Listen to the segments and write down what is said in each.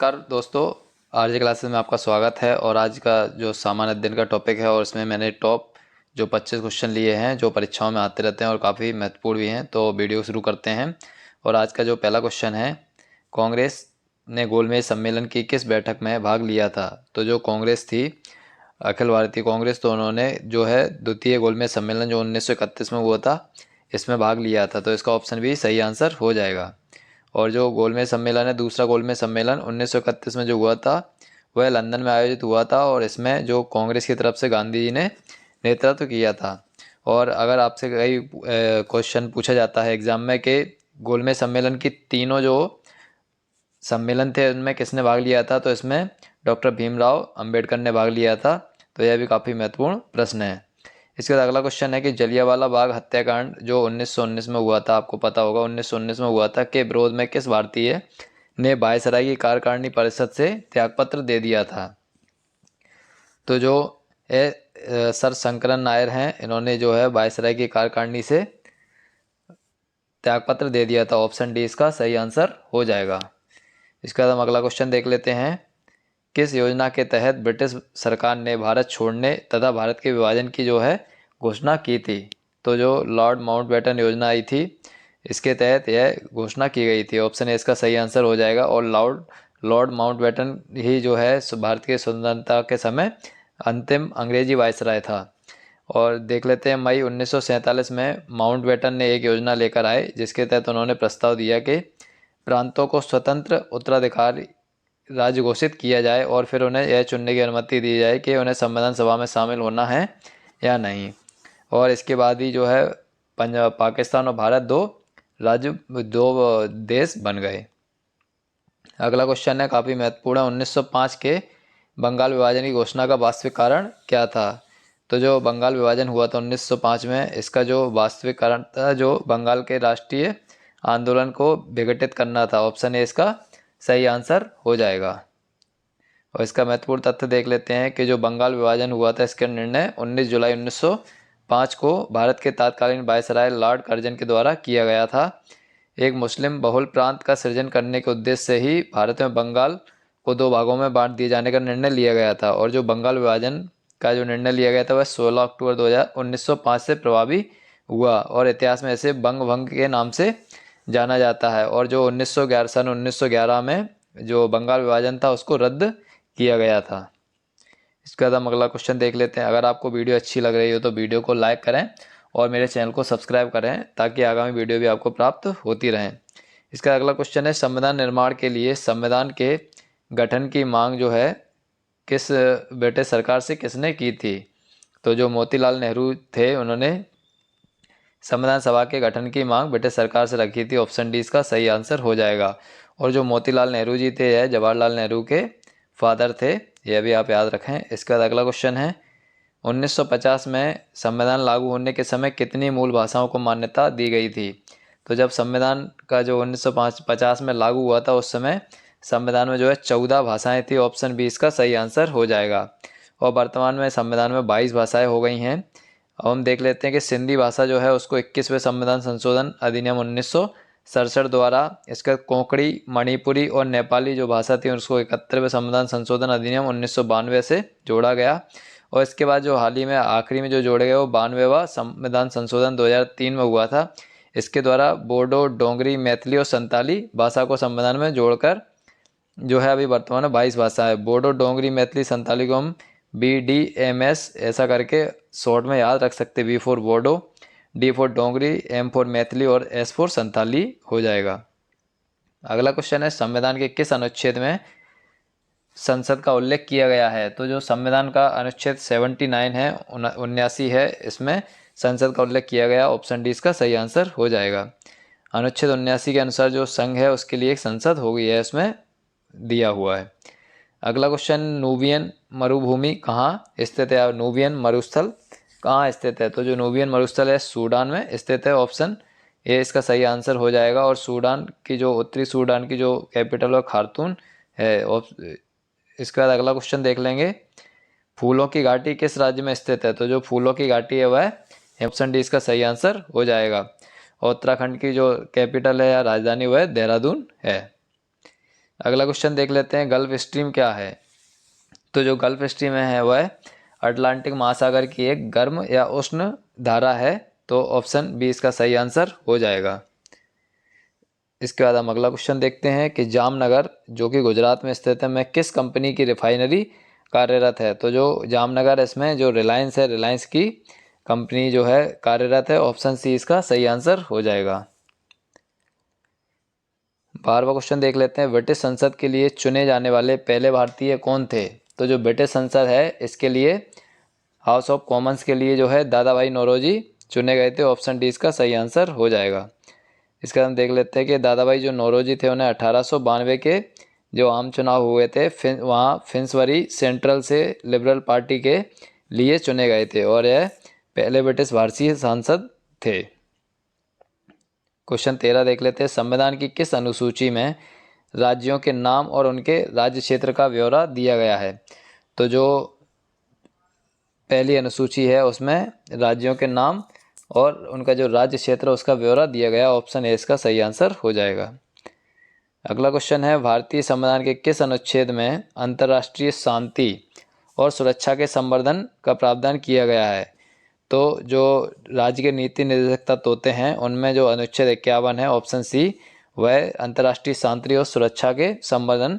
नमस्कार दोस्तों, RJ classes में आपका स्वागत है। और आज का जो सामान्य अध्ययन का टॉपिक है और इसमें मैंने टॉप जो 25 क्वेश्चन लिए हैं जो परीक्षाओं में आते रहते हैं और काफ़ी महत्वपूर्ण भी हैं। तो वीडियो शुरू करते हैं। और आज का जो पहला क्वेश्चन है, कांग्रेस ने गोलमेज सम्मेलन की किस बैठक में भाग लिया था? तो जो कांग्रेस थी, अखिल भारतीय कांग्रेस, तो उन्होंने जो है द्वितीय गोलमेज सम्मेलन जो 1931 में हुआ था, इसमें भाग लिया था। तो इसका ऑप्शन भी सही आंसर हो जाएगा। और जो गोलमेज सम्मेलन है, दूसरा गोलमेज सम्मेलन 1931 में जो हुआ था, वह लंदन में आयोजित हुआ था और इसमें जो कांग्रेस की तरफ से गांधी जी ने नेतृत्व किया था। और अगर आपसे कई क्वेश्चन पूछा जाता है एग्जाम में कि गोलमेज सम्मेलन की तीनों जो सम्मेलन थे उनमें किसने भाग लिया था, तो इसमें डॉक्टर भीमराव अंबेडकर ने भाग लिया था। तो यह भी काफ़ी महत्वपूर्ण प्रश्न है। इसके बाद अगला क्वेश्चन है कि जलियांवाला बाग हत्याकांड जो 1919 में हुआ था, आपको पता होगा 1919 में हुआ था, के विरोध में किस भारतीय ने वायसराय की कार्यकारिणी परिषद से त्यागपत्र दे दिया था? तो जो सर शंकरन नायर हैं, इन्होंने जो है वायसराय की कार्यकारिणी से त्यागपत्र दे दिया था। ऑप्शन डी इसका सही आंसर हो जाएगा। इसके बाद हम अगला क्वेश्चन देख लेते हैं। किस योजना के तहत ब्रिटिश सरकार ने भारत छोड़ने तथा भारत के विभाजन की जो है घोषणा की थी? तो जो लॉर्ड माउंटबेटन योजना आई थी, इसके तहत यह घोषणा की गई थी। ऑप्शन ए इसका सही आंसर हो जाएगा। और लॉर्ड माउंटबेटन ही जो है भारत की स्वतंत्रता के समय अंतिम अंग्रेजी वायसराय था। और देख लेते हैं, मई 1947 में माउंटबेटन ने एक योजना लेकर आए जिसके तहत उन्होंने प्रस्ताव दिया कि प्रांतों को स्वतंत्र उत्तराधिकारी राज्य घोषित किया जाए और फिर उन्हें यह चुनने की अनुमति दी जाए कि उन्हें संविधान सभा में शामिल होना है या नहीं। और इसके बाद ही जो है पंजाब, पाकिस्तान और भारत दो देश बन गए। अगला क्वेश्चन है, काफ़ी महत्वपूर्ण है। 1905 के बंगाल विभाजन की घोषणा का वास्तविक कारण क्या था? तो जो बंगाल विभाजन हुआ था 1905 में, इसका जो वास्तविक कारण था जो बंगाल के राष्ट्रीय आंदोलन को विघटित करना था। ऑप्शन ए इसका सही आंसर हो जाएगा। और इसका महत्वपूर्ण तथ्य देख लेते हैं कि जो बंगाल विभाजन हुआ था, इसका निर्णय 19 जुलाई 1905 को भारत के तत्कालीन वायसराय लॉर्ड कर्जन के द्वारा किया गया था। एक मुस्लिम बहुल प्रांत का सृजन करने के उद्देश्य से ही भारत में बंगाल को दो भागों में बांट दिए जाने का निर्णय लिया गया था। और जो बंगाल विभाजन का जो निर्णय लिया गया था वह 16 अक्टूबर 1905 से प्रभावी हुआ और इतिहास में इसे बंग भंग के नाम से जाना जाता है। और जो 1911 में जो बंगाल विभाजन था उसको रद्द किया गया था। इसके बाद हम अगला क्वेश्चन देख लेते हैं। अगर आपको वीडियो अच्छी लग रही हो तो वीडियो को लाइक करें और मेरे चैनल को सब्सक्राइब करें ताकि आगामी वीडियो भी आपको प्राप्त होती रहें। इसका अगला क्वेश्चन है, संविधान निर्माण के लिए संविधान के गठन की मांग जो है किस ब्रिटिश सरकार से किसने की थी? तो जो मोतीलाल नेहरू थे, उन्होंने संविधान सभा के गठन की मांग ब्रिटिश सरकार से रखी थी। ऑप्शन डी इसका सही आंसर हो जाएगा। और जो मोतीलाल नेहरू जी थे, यह जवाहरलाल नेहरू के फादर थे, यह भी आप याद रखें। इसके बाद अगला क्वेश्चन है, 1950 में संविधान लागू होने के समय कितनी मूल भाषाओं को मान्यता दी गई थी? तो जब संविधान का जो 1950 में लागू हुआ था, उस समय संविधान में जो है 14 भाषाएं थी। ऑप्शन बी इसका सही आंसर हो जाएगा। और वर्तमान में संविधान में 22 भाषाएं हो गई हैं। अब हम देख लेते हैं कि सिंधी भाषा जो है उसको 21वें संविधान संशोधन अधिनियम 1967 द्वारा, इसका कोंकणी, मणिपुरी और नेपाली जो भाषा थी उसको 71वें संविधान संशोधन अधिनियम 1992 से जोड़ा गया। और इसके बाद जो हाल ही में आखिरी में जो जोड़े गए वो 92वां संविधान संशोधन 2003 में हुआ था। इसके द्वारा बोडो, डोंगरी, मैथिली और संताली भाषा को संविधान में जोड़कर जो है अभी वर्तमान में 22 भाषा है। बोडो, डोंगरी, मैथिली, संताली को हम BDMS ऐसा करके शॉर्ट में याद रख सकते। B for Bodo, D for Dogri, M for Maithili और S फॉर संताली हो जाएगा। अगला क्वेश्चन है, संविधान के किस अनुच्छेद में संसद का उल्लेख किया गया है? तो जो संविधान का अनुच्छेद 79 है, 79 है, इसमें संसद का उल्लेख किया गया। ऑप्शन डी इसका सही आंसर हो जाएगा। अनुच्छेद 79 के अनुसार जो संघ है उसके लिए एक संसद हो गई है, इसमें दिया हुआ है। अगला क्वेश्चन, नूबियन मरुभूमि कहाँ स्थित है? नूबियन मरुस्थल कहाँ स्थित है? तो जो नूबियन मरुस्थल है सूडान में स्थित है। ऑप्शन ए इसका सही आंसर हो जाएगा। और सूडान की जो उत्तरी सूडान की जो कैपिटल है खार्तूम है। इसके बाद अगला क्वेश्चन देख लेंगे, फूलों की घाटी किस राज्य में स्थित है? तो जो फूलों की घाटी है वह ऑप्शन डी इसका सही आंसर हो जाएगा। और उत्तराखंड की जो कैपिटल है या राजधानी वह देहरादून है। अगला क्वेश्चन देख लेते हैं, गल्फ स्ट्रीम क्या है। तो जो गल्फ स्ट्रीम है वह अटलांटिक महासागर की एक गर्म या उष्ण धारा है। तो ऑप्शन बी इसका सही आंसर हो जाएगा। इसके बाद हम अगला क्वेश्चन देखते हैं कि जामनगर जो कि गुजरात में स्थित है, में किस कंपनी की रिफाइनरी कार्यरत है। तो जो जामनगर, इसमें जो रिलायंस है, रिलायंस की कंपनी जो है कार्यरत है। ऑप्शन सी इसका सही आंसर हो जाएगा। 12वां क्वेश्चन देख लेते हैं, ब्रिटिश संसद के लिए चुने जाने वाले पहले भारतीय कौन थे। तो जो ब्रिटिश संसद है इसके लिए, हाउस ऑफ कॉमन्स के लिए जो है दादा भाई नौरोजी चुने गए थे। ऑप्शन डी इसका सही आंसर हो जाएगा। इसका हम देख लेते हैं कि दादा भाई जो नौरोजी थे उन्हें 1892 के जो आम चुनाव हुए थे वहाँ फिंसबरी सेंट्रल से लिबरल पार्टी के लिए चुने गए थे और यह पहले ब्रिटिश भारतीय सांसद थे। क्वेश्चन 13 देख लेते हैं, संविधान की किस अनुसूची में राज्यों के नाम और उनके राज्य क्षेत्र का ब्यौरा दिया गया है। तो जो पहली अनुसूची है उसमें राज्यों के नाम और उनका जो राज्य क्षेत्र उसका ब्यौरा दिया गया। ऑप्शन ए इसका सही आंसर हो जाएगा। अगला क्वेश्चन है, भारतीय संविधान के किस अनुच्छेद में अंतर्राष्ट्रीय शांति और सुरक्षा के संवर्धन का प्रावधान किया गया है। तो जो राज्य के नीति निर्देशक तत्व होते हैं उनमें जो अनुच्छेद 51 है, ऑप्शन सी, वह अंतर्राष्ट्रीय शांति और सुरक्षा के संवर्धन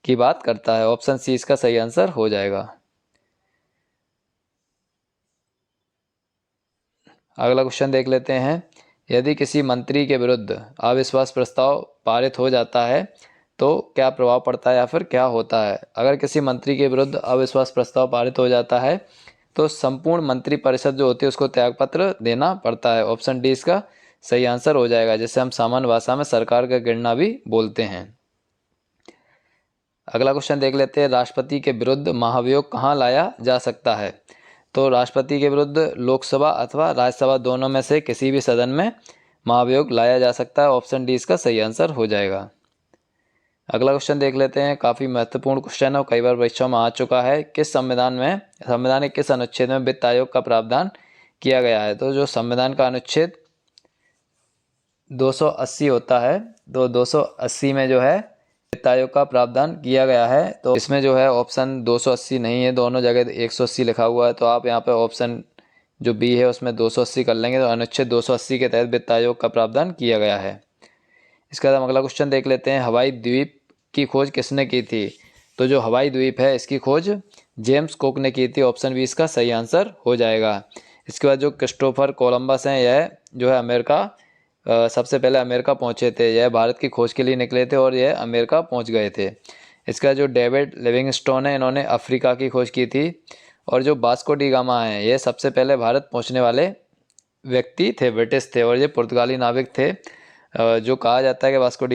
की बात करता है। ऑप्शन सी इसका सही आंसर हो जाएगा। अगला क्वेश्चन देख लेते हैं, यदि किसी मंत्री के विरुद्ध अविश्वास प्रस्ताव पारित हो जाता है तो क्या प्रभाव पड़ता है या फिर क्या होता है। अगर किसी मंत्री के विरुद्ध अविश्वास प्रस्ताव पारित हो जाता है तो संपूर्ण मंत्रिपरिषद जो होती है उसको त्यागपत्र देना पड़ता है। ऑप्शन डी इसका सही आंसर हो जाएगा, जिसे हम सामान्य भाषा में सरकार का गिरना भी बोलते हैं। अगला क्वेश्चन देख लेते हैं, राष्ट्रपति के विरुद्ध महाभियोग कहाँ लाया जा सकता है। तो राष्ट्रपति के विरुद्ध लोकसभा अथवा राज्यसभा दोनों में से किसी भी सदन में महाभियोग लाया जा सकता है। ऑप्शन डी इसका सही आंसर हो जाएगा। अगला क्वेश्चन देख लेते हैं, काफ़ी महत्वपूर्ण क्वेश्चन है और कई बार परीक्षाओं में आ चुका है। किस संविधान के किस अनुच्छेद में वित्त आयोग का प्रावधान किया गया है। तो जो संविधान का अनुच्छेद 280 होता है, तो 280 में जो है वित्त आयोग का प्रावधान किया गया है। तो इसमें जो है ऑप्शन 280 नहीं है, दोनों जगह 180 लिखा हुआ है। तो आप यहाँ पे ऑप्शन जो बी है उसमें 280 कर लेंगे। तो अनुच्छेद 280 के तहत वित्त आयोग का प्रावधान किया गया है। इसके बाद हम अगला क्वेश्चन देख लेते हैं, हवाई द्वीप की खोज किसने की थी। तो जो हवाई द्वीप है इसकी खोज जेम्स कुक ने की थी। ऑप्शन बी इसका सही आंसर हो जाएगा। इसके बाद जो क्रिस्टोफर कोलंबस हैं, यह जो है अमेरिका सबसे पहले अमेरिका पहुंचे थे। यह भारत की खोज के लिए निकले थे और यह अमेरिका पहुंच गए थे। इसका जो डेविड लिविंगस्टोन है, इन्होंने अफ्रीका की खोज की थी। और जो वास्को डी गामा है, ये सबसे पहले भारत पहुंचने वाले व्यक्ति थे, ब्रिटिश थे और ये पुर्तगाली नाविक थे। जो कहा जाता है कि वास्को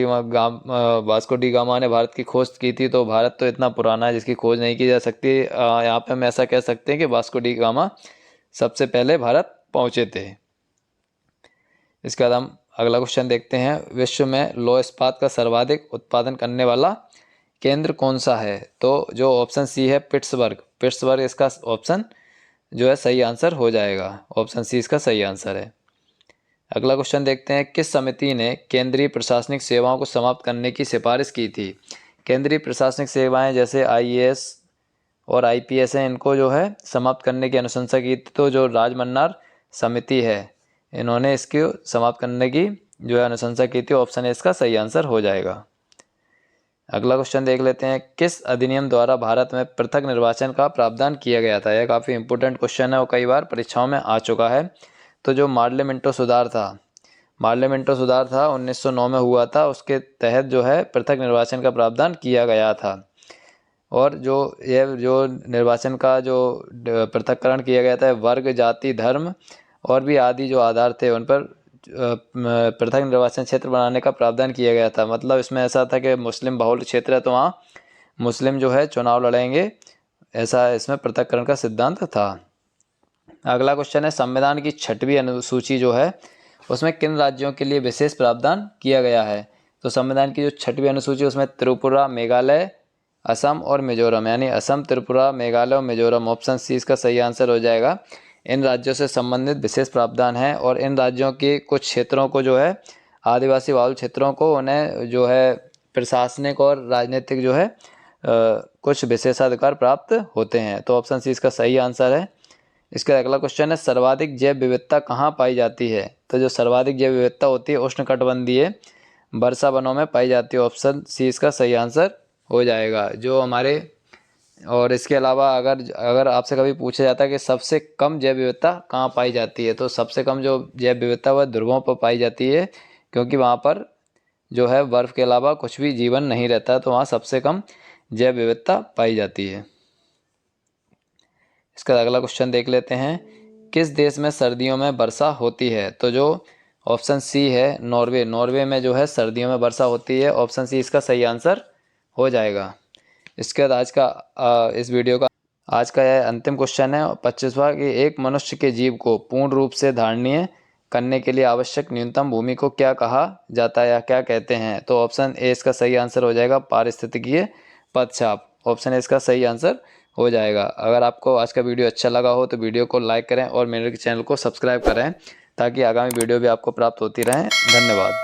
डी गामा ने भारत की खोज की थी। तो भारत तो इतना पुराना है जिसकी खोज नहीं की जा सकती। यहाँ पे हम ऐसा कह सकते हैं कि वास्को डी गामा सबसे पहले भारत पहुँचे थे। इसके बाद हम अगला क्वेश्चन देखते हैं, विश्व में लौह इस्पात का सर्वाधिक उत्पादन करने वाला केंद्र कौन सा है। तो जो ऑप्शन सी है पिट्सबर्ग इसका ऑप्शन जो है सही आंसर हो जाएगा। ऑप्शन सी इसका सही आंसर है। अगला क्वेश्चन देखते हैं, किस समिति ने केंद्रीय प्रशासनिक सेवाओं को समाप्त करने की सिफारिश की थी। केंद्रीय प्रशासनिक सेवाएं जैसे आईएएस और आईपीएस हैं, इनको जो है समाप्त करने की अनुशंसा की थी। तो जो राजमन्नार समिति है, इन्होंने इसको समाप्त करने की जो है अनुशंसा की थी। ऑप्शन ए इसका सही आंसर हो जाएगा। अगला क्वेश्चन देख लेते हैं, किस अधिनियम द्वारा भारत में पृथक निर्वाचन का प्रावधान किया गया था। यह काफ़ी इंपॉर्टेंट क्वेश्चन है और कई बार परीक्षाओं में आ चुका है। तो जो मार्लियामेंटो सुधार था 1909 में हुआ था, उसके तहत जो है पृथक निर्वाचन का प्रावधान किया गया था। और जो निर्वाचन का जो पृथक्करण किया गया था, वर्ग, जाति, धर्म और भी आदि जो आधार थे उन पर पृथक निर्वाचन क्षेत्र बनाने का प्रावधान किया गया था। मतलब इसमें ऐसा था कि मुस्लिम बहुल क्षेत्र है तो वहाँ मुस्लिम जो है चुनाव लड़ेंगे, ऐसा इसमें पृथक्करण का सिद्धांत था। अगला क्वेश्चन है, संविधान की 6वीं अनुसूची जो है उसमें किन राज्यों के लिए विशेष प्रावधान किया गया है। तो संविधान की जो 6वीं अनुसूची उसमें त्रिपुरा, मेघालय, असम और मिजोरम, यानी असम, त्रिपुरा, मेघालय और मिजोरम। ऑप्शन सी इसका सही आंसर हो जाएगा। इन राज्यों से संबंधित विशेष प्रावधान है और इन राज्यों के कुछ क्षेत्रों को जो है आदिवासी बहुल क्षेत्रों को उन्हें जो है प्रशासनिक और राजनीतिक जो है कुछ विशेषाधिकार प्राप्त होते हैं। तो ऑप्शन सी इसका सही आंसर है। इसका अगला क्वेश्चन है सर्वाधिक जैव विविधता कहाँ पाई जाती है। तो जो सर्वाधिक जैव विविधता होती है उष्णकटिबंधीय वर्षा वनों में पाई जाती है। ऑप्शन सी इसका सही आंसर हो जाएगा। जो हमारे और इसके अलावा अगर आपसे कभी पूछा जाता है कि सबसे कम जैव विविधता कहाँ पाई जाती है, तो सबसे कम जो जैव विविधता वह ध्रुवों पर पाई जाती है, क्योंकि वहाँ पर जो है बर्फ़ के अलावा कुछ भी जीवन नहीं रहता, तो वहाँ सबसे कम जैव विविधता पाई जाती है। इसका अगला क्वेश्चन देख लेते हैं, किस देश में सर्दियों में वर्षा होती है। तो जो ऑप्शन सी है नॉर्वे में जो है सर्दियों में वर्षा होती है। ऑप्शन सी इसका सही आंसर हो जाएगा। इसके बाद इस वीडियो का आज का यह अंतिम क्वेश्चन है 25वां कि एक मनुष्य के जीव को पूर्ण रूप से धारणीय करने के लिए आवश्यक न्यूनतम भूमि को क्या कहा जाता है या क्या कहते हैं। तो ऑप्शन ए इसका सही आंसर हो जाएगा पारिस्थितिकीय पदचाप। ऑप्शन ए इसका सही आंसर हो जाएगा। अगर आपको आज का वीडियो अच्छा लगा हो तो वीडियो को लाइक करें और मेरे चैनल को सब्सक्राइब करें ताकि आगामी वीडियो भी आपको प्राप्त होती रहें। धन्यवाद।